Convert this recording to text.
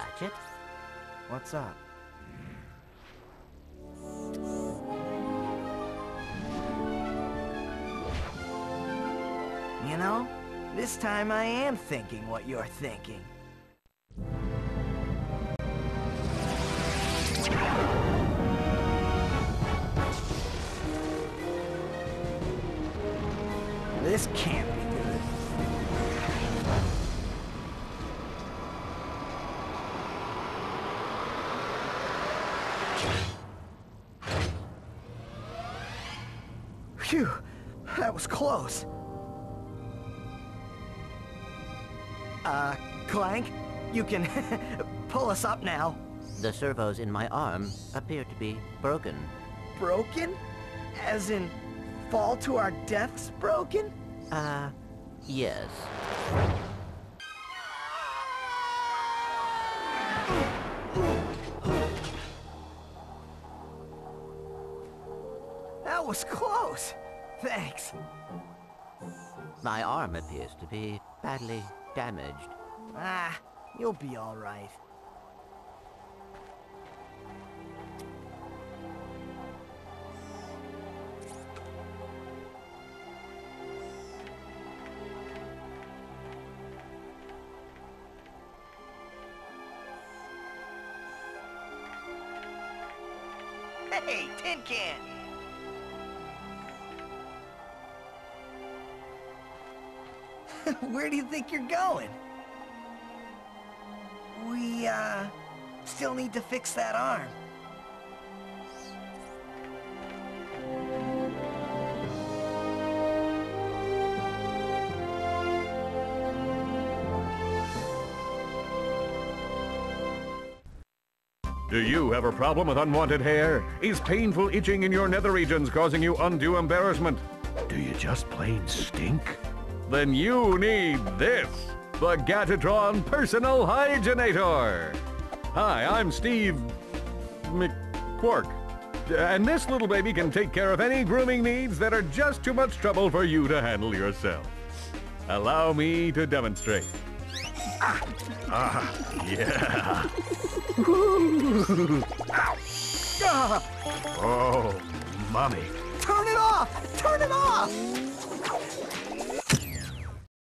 Ratchet. What's up? You know, this time I am thinking what you're thinking. This can't be good. Phew, that was close. Clank, you can pull us up now. The servos in my arm appear to be broken. Broken? As in, fall to our deaths broken? Yes. That was close. Thanks. My arm appears to be badly damaged. Ah, you'll be all right. Hey, Tin Can! Where do you think you're going? We, still need to fix that arm. Do you have a problem with unwanted hair? Is painful itching in your nether regions causing you undue embarrassment? Do you just plain stink? Then you need this, the Gadgetron Personal Hygienator. Hi, I'm Steve McQuark, and this little baby can take care of any grooming needs that are just too much trouble for you to handle yourself. Allow me to demonstrate. Yeah. Oh, mommy. Turn it off! Turn it off!